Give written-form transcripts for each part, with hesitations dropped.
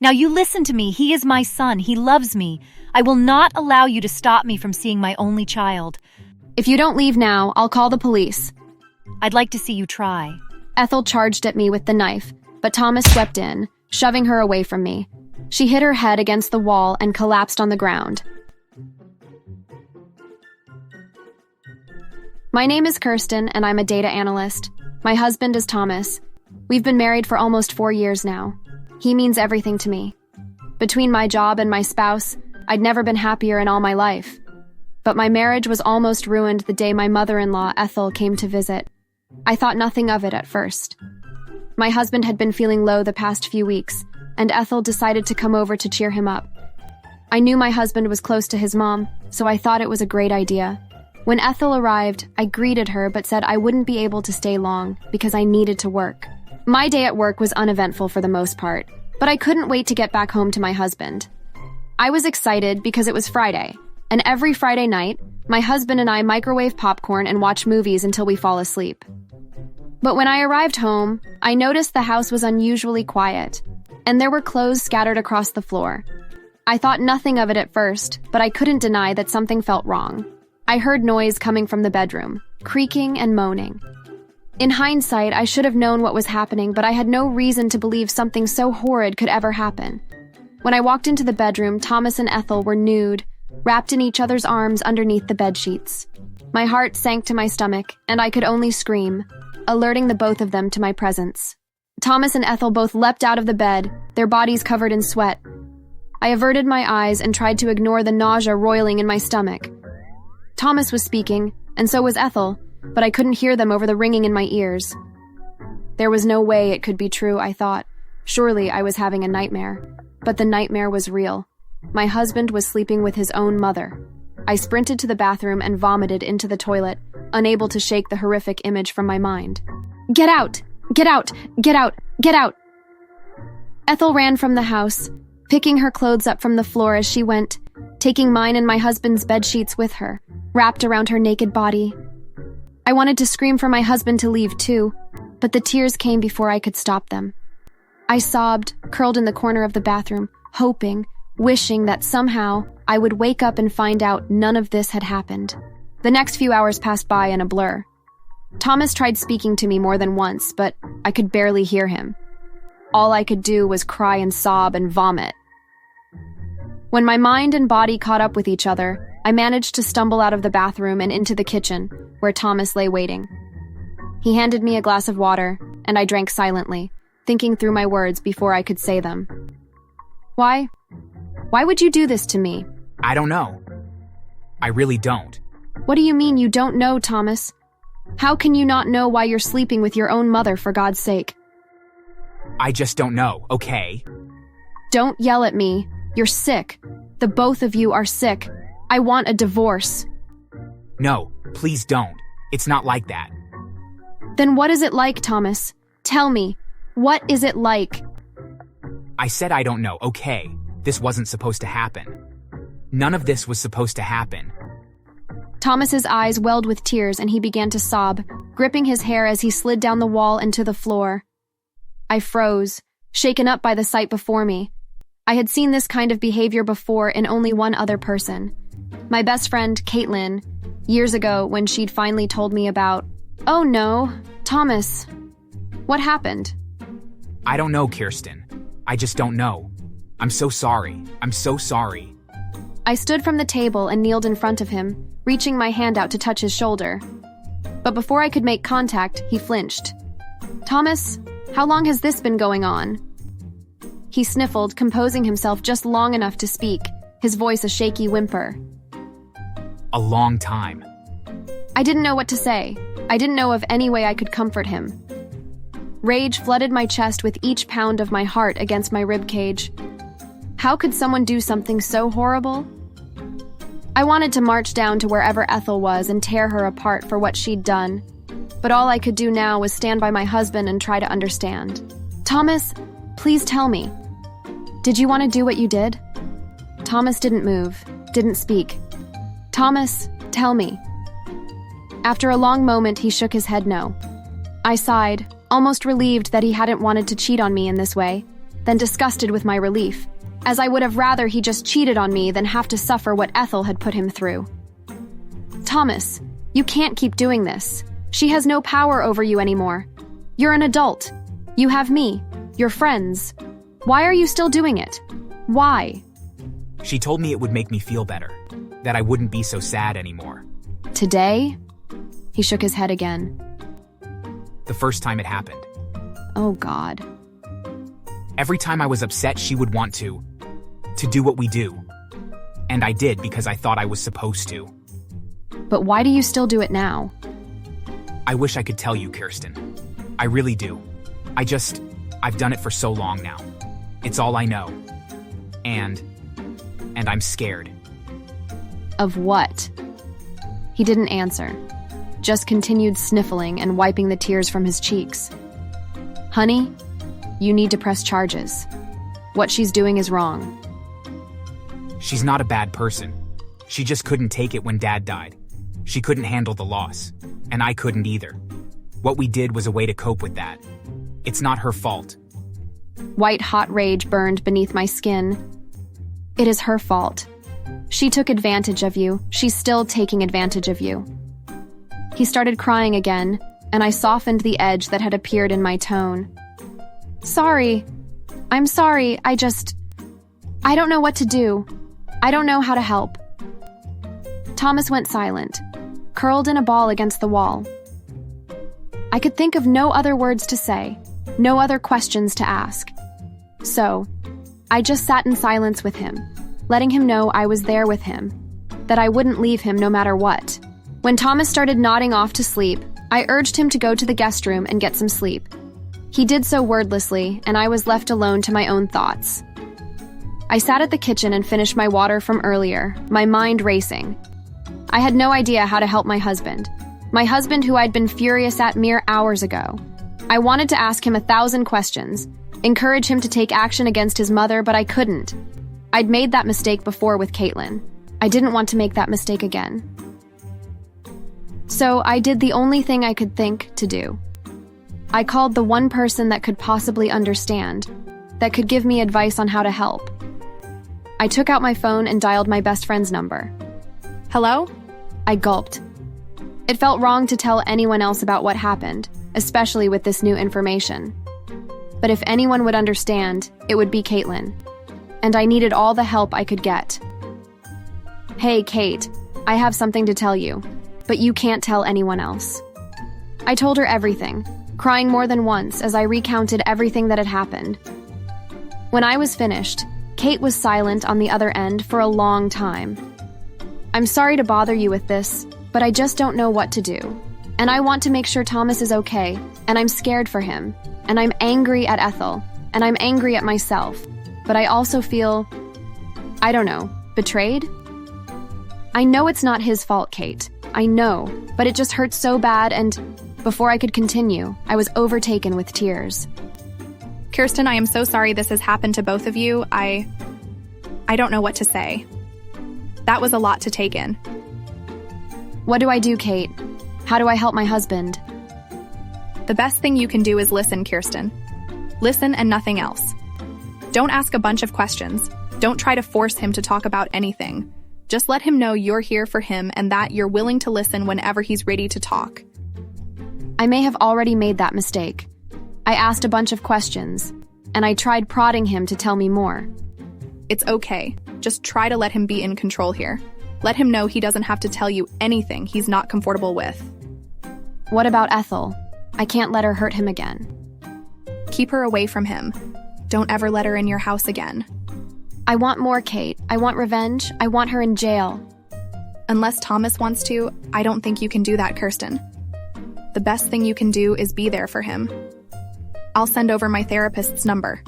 Now you listen to me. He is my son. He loves me. I will not allow you to stop me from seeing my only child. If you don't leave now, I'll call the police. I'd like to see you try. Ethel charged at me with the knife, but Thomas swept in, shoving her away from me. She hit her head against the wall and collapsed on the ground. My name is Kirsten, and I'm a data analyst. My husband is Thomas. We've been married for almost 4 years now. He means everything to me. Between my job and my spouse, I'd never been happier in all my life. But my marriage was almost ruined the day my mother-in-law, Ethel, came to visit. I thought nothing of it at first. My husband had been feeling low the past few weeks, and Ethel decided to come over to cheer him up. I knew my husband was close to his mom, so I thought it was a great idea. When Ethel arrived, I greeted her but said I wouldn't be able to stay long because I needed to work. My day at work was uneventful for the most part, but I couldn't wait to get back home to my husband. I was excited because it was Friday, and every Friday night, my husband and I microwave popcorn and watch movies until we fall asleep. But when I arrived home, I noticed the house was unusually quiet, and there were clothes scattered across the floor. I thought nothing of it at first, but I couldn't deny that something felt wrong. I heard noise coming from the bedroom, creaking and moaning. In hindsight, I should have known what was happening, but I had no reason to believe something so horrid could ever happen. When I walked into the bedroom, Thomas and Ethel were nude, wrapped in each other's arms underneath the bedsheets. My heart sank to my stomach, and I could only scream, alerting the both of them to my presence. Thomas and Ethel both leapt out of the bed, their bodies covered in sweat. I averted my eyes and tried to ignore the nausea roiling in my stomach. Thomas was speaking, and so was Ethel, but I couldn't hear them over the ringing in my ears. There was no way it could be true, I thought. Surely I was having a nightmare. But the nightmare was real. My husband was sleeping with his own mother. I sprinted to the bathroom and vomited into the toilet, unable to shake the horrific image from my mind. Get out! Get out! Get out! Get out! Ethel ran from the house, picking her clothes up from the floor as she went, taking mine and my husband's bedsheets with her, wrapped around her naked body. I wanted to scream for my husband to leave too, but the tears came before I could stop them. I sobbed, curled in the corner of the bathroom, hoping, wishing that somehow I would wake up and find out none of this had happened. The next few hours passed by in a blur. Thomas tried speaking to me more than once, but I could barely hear him. All I could do was cry and sob and vomit. When my mind and body caught up with each other, I managed to stumble out of the bathroom and into the kitchen, where Thomas lay waiting. He handed me a glass of water, and I drank silently, thinking through my words before I could say them. Why? Why would you do this to me? I don't know. I really don't. What do you mean you don't know, Thomas? How can you not know why you're sleeping with your own mother, for God's sake? I just don't know, okay? Don't yell at me. You're sick. The both of you are sick. I want a divorce. No, please don't. It's not like that. Then what is it like, Thomas? Tell me. What is it like? I said I don't know, okay? This wasn't supposed to happen. None of this was supposed to happen. Thomas's eyes welled with tears and he began to sob, gripping his hair as he slid down the wall and to the floor. I froze, shaken up by the sight before me. I had seen this kind of behavior before in only one other person. My best friend, Caitlin, years ago when she'd finally told me about, "Oh no, Thomas, what happened?" I don't know, Kirsten. I just don't know. I'm so sorry. I'm so sorry. I stood from the table and kneeled in front of him, reaching my hand out to touch his shoulder. But before I could make contact, he flinched. "Thomas, how long has this been going on?" He sniffled, composing himself just long enough to speak, his voice a shaky whimper. A long time. I didn't know what to say. I didn't know of any way I could comfort him. Rage flooded my chest with each pound of my heart against my ribcage. How could someone do something so horrible? I wanted to march down to wherever Ethel was and tear her apart for what she'd done. But all I could do now was stand by my husband and try to understand. "Thomas, please tell me. Did you want to do what you did?" Thomas didn't move, didn't speak. "Thomas, tell me." After a long moment, he shook his head no. I sighed, almost relieved that he hadn't wanted to cheat on me in this way. then disgusted with my relief, as I would have rather he just cheated on me than have to suffer what Ethel had put him through. Thomas, you can't keep doing this. She has no power over you anymore. You're an adult. You have me, your friends. Why are you still doing it? Why? She told me it would make me feel better, that I wouldn't be so sad anymore. Today? He shook his head again. The first time it happened. Oh, God. Every time I was upset, she would want to do what we do. And I did because I thought I was supposed to. But why do you still do it now? I wish I could tell you, Kirsten. I really do. I've done it for so long now. It's all I know. And I'm scared. Of what? He didn't answer, just continued sniffling and wiping the tears from his cheeks. Honey, you need to press charges. What she's doing is wrong. She's not a bad person. She just couldn't take it when Dad died. She couldn't handle the loss, and I couldn't either. What we did was a way to cope with that. It's not her fault. White hot rage burned beneath my skin. It is her fault. She took advantage of you. She's still taking advantage of you. He started crying again, and I softened the edge that had appeared in my tone. Sorry. I'm sorry. I don't know what to do. I don't know how to help. Thomas went silent, curled in a ball against the wall. I could think of no other words to say, no other questions to ask. So, I just sat in silence with him, letting him know I was there with him, that I wouldn't leave him no matter what. When Thomas started nodding off to sleep, I urged him to go to the guest room and get some sleep. He did so wordlessly, and I was left alone to my own thoughts. I sat at the kitchen and finished my water from earlier, my mind racing. I had no idea how to help my husband who I'd been furious at mere hours ago. I wanted to ask him 1,000 questions, encourage him to take action against his mother, but I couldn't. I'd made that mistake before with Caitlin. I didn't want to make that mistake again. So I did the only thing I could think to do. I called the one person that could possibly understand, that could give me advice on how to help. I took out my phone and dialed my best friend's number. Hello? I gulped. It felt wrong to tell anyone else about what happened, especially with this new information. But if anyone would understand, it would be Caitlin. And I needed all the help I could get. Hey, Kate, I have something to tell you, but you can't tell anyone else. I told her everything, crying more than once as I recounted everything that had happened. When I was finished, Kate was silent on the other end for a long time. I'm sorry to bother you with this, but I just don't know what to do. And I want to make sure Thomas is okay, and I'm scared for him. And I'm angry at Ethel, and I'm angry at myself. But I also feel, I don't know, betrayed? I know it's not his fault, Kate. I know, but it just hurts so bad, and before I could continue, I was overtaken with tears. Kirsten, I am so sorry this has happened to both of you. I don't know what to say. That was a lot to take in. What do I do, Kate? How do I help my husband? The best thing you can do is listen, Kirsten. Listen and nothing else. Don't ask a bunch of questions. Don't try to force him to talk about anything. Just let him know you're here for him and that you're willing to listen whenever he's ready to talk. I may have already made that mistake. I asked a bunch of questions, and I tried prodding him to tell me more. It's okay. Just try to let him be in control here. Let him know he doesn't have to tell you anything he's not comfortable with. What about Ethel? I can't let her hurt him again. Keep her away from him. Don't ever let her in your house again. I want more, Kate. I want revenge. I want her in jail. Unless Thomas wants to, I don't think you can do that, Kirsten. The best thing you can do is be there for him. I'll send over my therapist's number.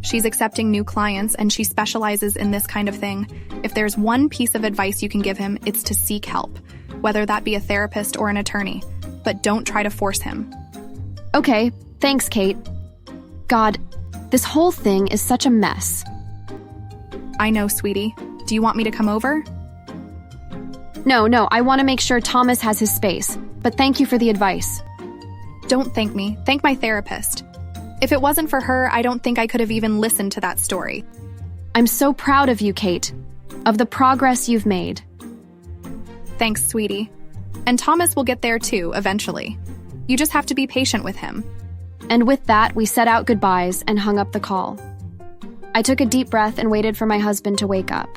She's accepting new clients and she specializes in this kind of thing. If there's one piece of advice you can give him, it's to seek help, whether that be a therapist or an attorney. But don't try to force him. Okay, thanks, Kate. God, this whole thing is such a mess. I know, sweetie. Do you want me to come over? No, I want to make sure Thomas has his space. But thank you for the advice. Don't thank me. Thank my therapist. If it wasn't for her, I don't think I could have even listened to that story. I'm so proud of you, Kate, of the progress you've made. Thanks, sweetie. And Thomas will get there too, eventually. You just have to be patient with him. And with that, we said out goodbyes and hung up the call. I took a deep breath and waited for my husband to wake up.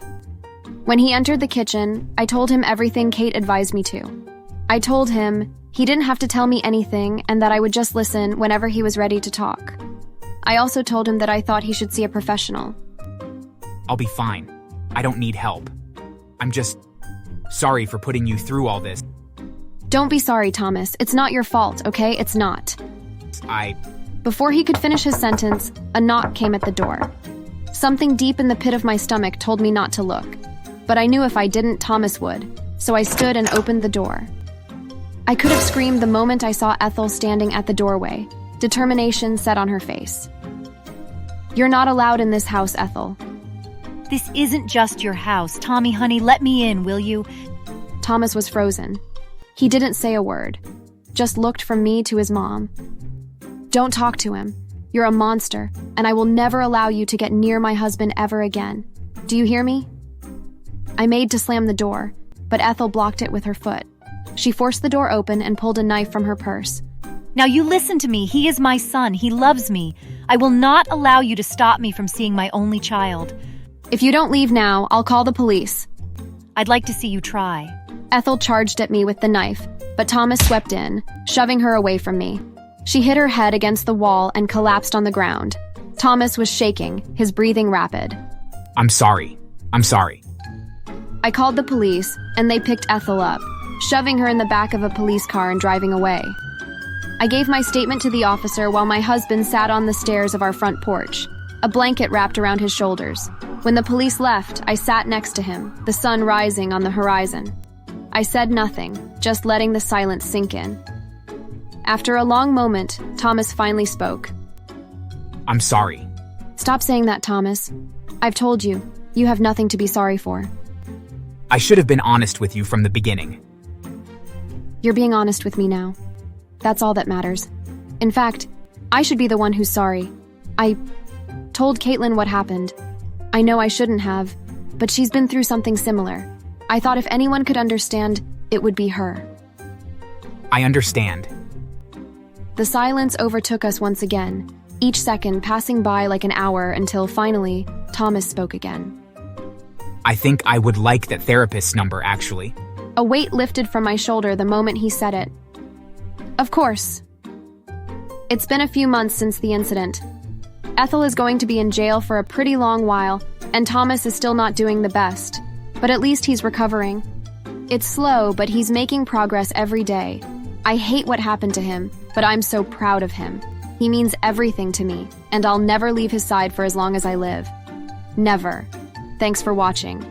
When he entered the kitchen, I told him everything Kate advised me to. I told him he didn't have to tell me anything and that I would just listen whenever he was ready to talk. I also told him that I thought he should see a professional. I'll be fine. I don't need help. I'm just sorry for putting you through all this. Don't be sorry, Thomas. It's not your fault, okay? It's not. Before he could finish his sentence, a knock came at the door. Something deep in the pit of my stomach told me not to look. But I knew if I didn't, Thomas would. So I stood and opened the door. I could have screamed the moment I saw Ethel standing at the doorway, determination set on her face. You're not allowed in this house, Ethel. This isn't just your house. Tommy, honey, let me in, will you? Thomas was frozen. He didn't say a word, just looked from me to his mom. Don't talk to him. You're a monster, and I will never allow you to get near my husband ever again. Do you hear me? I made to slam the door, but Ethel blocked it with her foot. She forced the door open and pulled a knife from her purse. Now you listen to me. He is my son. He loves me. I will not allow you to stop me from seeing my only child. If you don't leave now, I'll call the police. I'd like to see you try. Ethel charged at me with the knife, but Thomas swept in, shoving her away from me. She hit her head against the wall and collapsed on the ground. Thomas was shaking, his breathing rapid. I'm sorry. I called the police, and they picked Ethel up, shoving her in the back of a police car and driving away. I gave my statement to the officer while my husband sat on the stairs of our front porch, a blanket wrapped around his shoulders. When the police left, I sat next to him, the sun rising on the horizon. I said nothing, just letting the silence sink in. After a long moment, Thomas finally spoke. I'm sorry. Stop saying that, Thomas. I've told you, you have nothing to be sorry for. I should have been honest with you from the beginning. You're being honest with me now. That's all that matters. In fact, I should be the one who's sorry. I told Caitlin what happened. I know I shouldn't have, but she's been through something similar. I thought if anyone could understand, it would be her. I understand. The silence overtook us once again, each second passing by like an hour until finally, Thomas spoke again. I think I would like that therapist's number, actually. A weight lifted from my shoulder the moment he said it. Of course. It's been a few months since the incident. Ethel is going to be in jail for a pretty long while, and Thomas is still not doing the best. But at least he's recovering. It's slow, but he's making progress every day. I hate what happened to him, but I'm so proud of him. He means everything to me, and I'll never leave his side for as long as I live. Never. Thanks for watching.